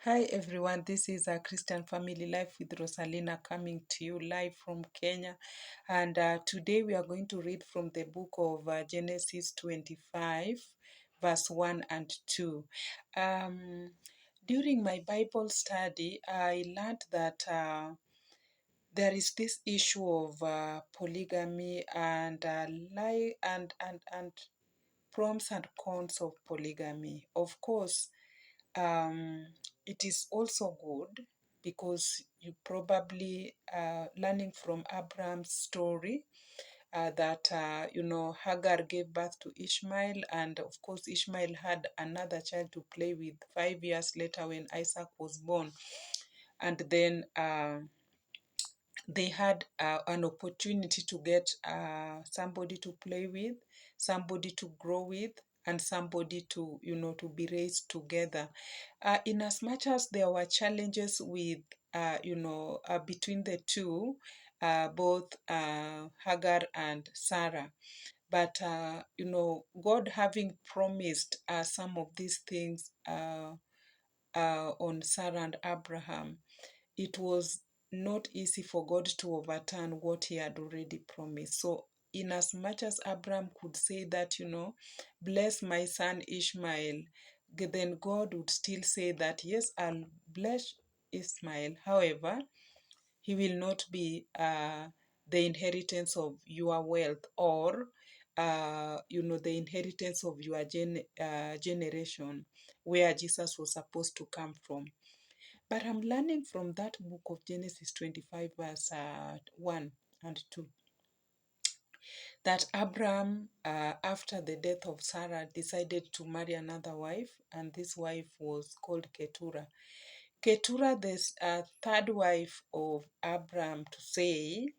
Hi everyone, this is a Christian Family Life with Rosalina coming to you live from Kenya. And today we are going to read from the book of Genesis 25, verse 1 and 2. During my Bible study, I learned that there is this issue of polygamy and and pros and cons of polygamy. Of course, um, it is also good because you probably learning from Abraham's story that Hagar gave birth to Ishmael, and of course Ishmael had another child to play with 5 years later when Isaac was born, and then they had an opportunity to get somebody to play with, somebody to grow with, and somebody to to be raised together. In as much as there were challenges with between the two, both Hagar and Sarah, but God having promised some of these things on Sarah and Abraham, it was not easy for God to overturn what he had already promised. So, in as much as Abraham could say that, bless my son Ishmael, then God would still say that, yes, I'll bless Ishmael. However, he will not be the inheritance of your wealth or the inheritance of your generation where Jesus was supposed to come from. But I'm learning from that book of Genesis 25, verse 1 and 2, that Abraham, after the death of Sarah, decided to marry another wife, and this wife was called Keturah. Keturah, the third wife of Abraham, to say,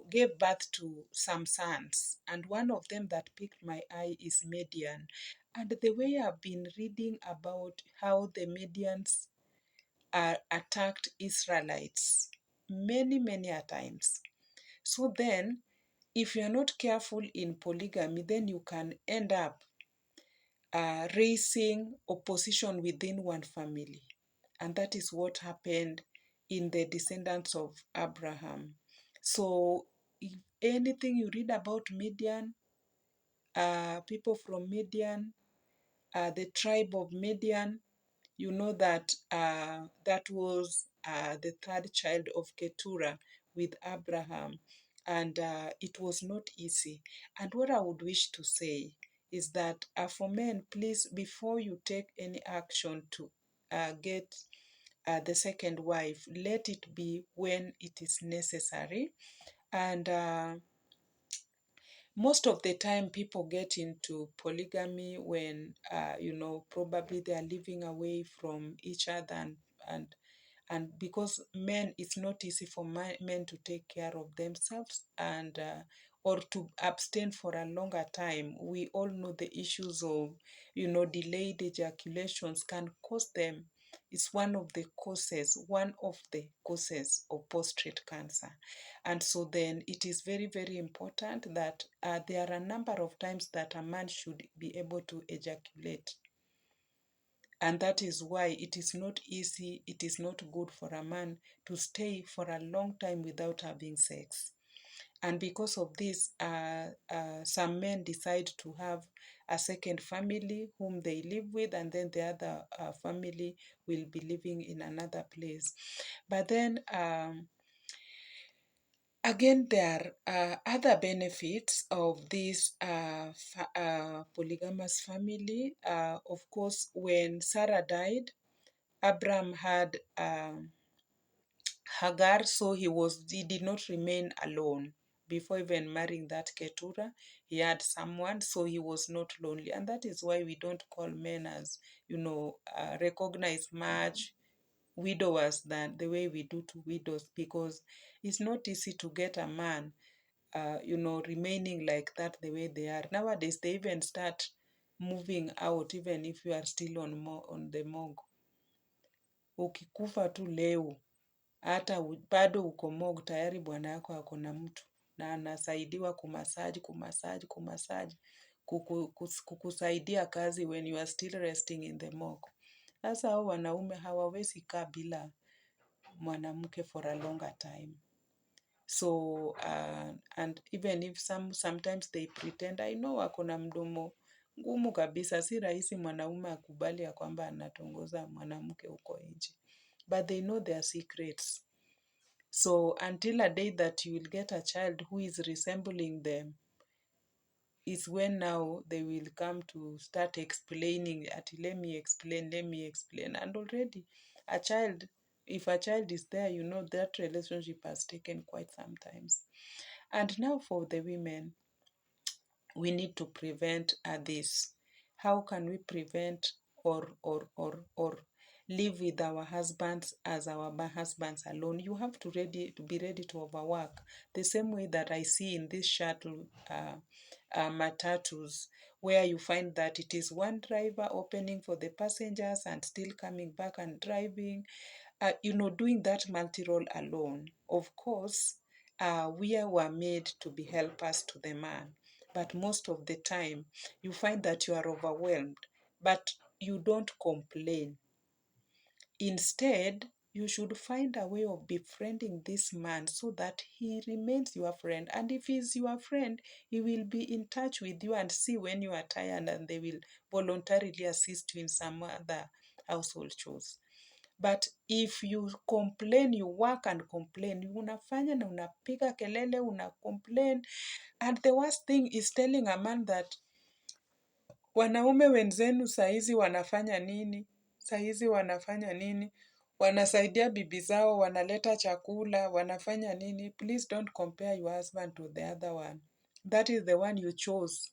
gave birth to some sons, and one of them that picked my eye is Midian. And the way I've been reading about how the Midians attacked Israelites many a times. So then, if you're not careful in polygamy, then you can end up raising opposition within one family. And that is what happened in the descendants of Abraham. So, if anything you read about Midian, people from Midian, the tribe of Midian, you know that that was the third child of Keturah with Abraham, and it was not easy. And what I would wish to say is that for men, please, before you take any action to get the second wife, let it be when it is necessary. And most of the time people get into polygamy when probably they are living away from each other, and because men, it's not easy for men to take care of themselves, and or to abstain for a longer time. We all know the issues of delayed ejaculations can cause them. It's one of the causes of prostate cancer. And so then it is very important that there are a number of times that a man should be able to ejaculate. And that is why it is not easy, it is not good for a man to stay for a long time without having sex. And because of this, some men decide to have a second family whom they live with, and then the other family will be living in another place. But then again, there are other benefits of this polygamous family. Of course, when Sarah died, Abraham had Hagar, so he did not remain alone. Before even marrying that Keturah, he had someone, so he was not lonely. And that is why we don't call men as, recognize much widowers than the way we do to widows, because it's not easy to get a man remaining like that the way they are nowadays. They even start moving out even if you are still on the morgue. Ukikufa tu leo, hata bado uko morgue, tayari bwana yako ako na mtu na anasaidiwa kumasaji kukusaidia kazi when you are still resting in the morgue. Sasa hao wanaume hawawezi kaa bila mwanamke for a longer time. So and even if sometimes they pretend, I know wako na mdomo ngumu kabisa, si rahisi mwanaume akubali ya kwamba anatongoza mwanamke huko nje, but they know their secrets. So until a day that you will get a child who is resembling them is when now they will come to start explaining, let me explain, and already a child, if a child is there, you know that relationship has taken quite some times. And now for the women, we need to prevent this. How can we prevent or live with our husbands as our husbands alone? You have to be ready to overwork. The same way that I see in this shuttle matatus, where you find that it is one driver opening for the passengers and still coming back and driving, doing that multi-role alone. Of course, we were made to be helpers to the man, but most of the time you find that you are overwhelmed, but you don't complain. Instead, you should find a way of befriending this man so that he remains your friend. And if he's your friend, he will be in touch with you and see when you are tired, and they will voluntarily assist you in some other household chores. But if you complain, you work and complain, unafanya na unapiga kelele, una complain. And the worst thing is telling a man that wanaume wenzenu saizi wanafanya nini? Saizi wanafanya nini? Wanasaidia bibi zao, wanaleta chakula, wanafanya nini? Please don't compare your husband to the other one. That is the one you chose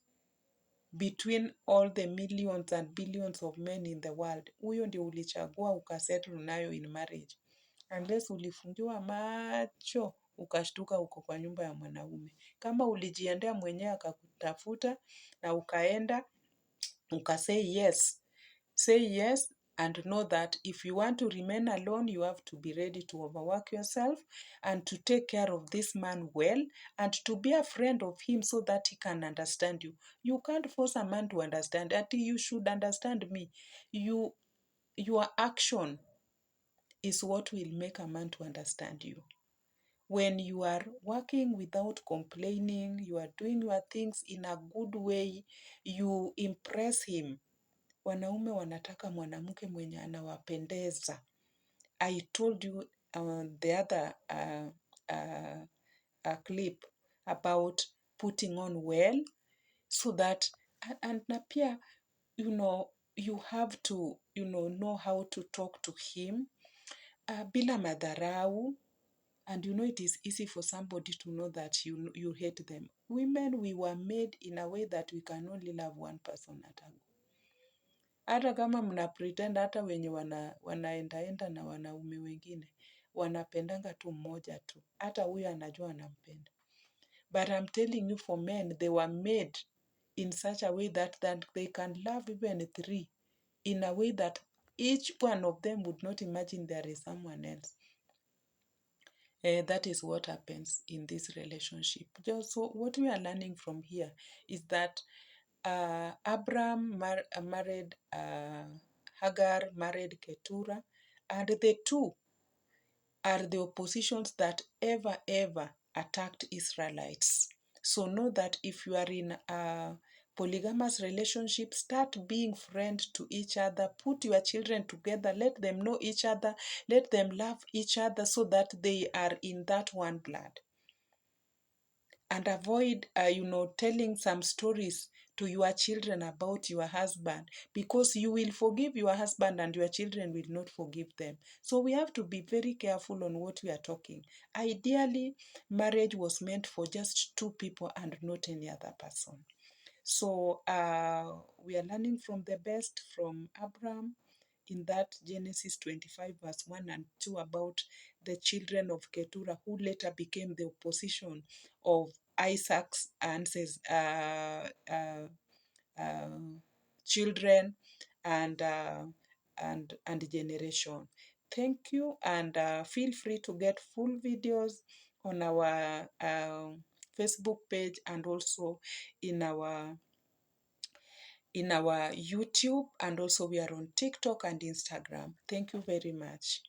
between all the millions and billions of men in the world. Huyo ndio ulichagua ukasettle nayo in marriage. Unless ulifungiwa macho ukashtuka uko kwa nyumba ya mwanaume. Kama ulijiendea mwenyewe akakutafuta na ukaenda say yes. Say yes and know that if you want to remain alone, you have to be ready to overwork yourself and to take care of this man well and to be a friend of him so that he can understand you. You can't force a man to understand. You should understand me. Your action is what will make a man to understand you. When you are working without complaining, you are doing your things in a good way, you impress him. Wanaume wanataka mwanamke mwenye anawapendeza. I told you the other clip about putting on well so that, and na pia, you have to, know how to talk to him bila madharau. And it is easy for somebody to know that you hate them. Women, we were made in a way that we can only love one person at a go. Hata kama mna pretend, hata wenye wanaendaenda na wanaume wengine wanapendanga tu mmoja tu, hata huyo anajua anampenda. But I'm telling you, for men, they were made in such a way that they can love even 3 in a way that each one of them would not imagine there is someone else. That is what happens in this relationship. So what we are learning from here is that Abraham married Hagar, married Keturah, and the two are the oppositions that ever attacked Israelites. So know that if you are in a polygamous relationship, start being friends to each other, put your children together, let them know each other, let them love each other so that they are in that one blood. And avoid, telling some stories to your children about your husband, because you will forgive your husband and your children will not forgive them. So we have to be very careful on what we are talking. Ideally, marriage was meant for just 2 people and not any other person. So we are learning from the best from Abraham in that Genesis 25 verse 1 and 2 about the children of Keturah who later became the opposition of Isaac's children and generation. Thank you, and feel free to get full videos on our Facebook page and also in our in our YouTube, and also we are on TikTok and Instagram. Thank you very much.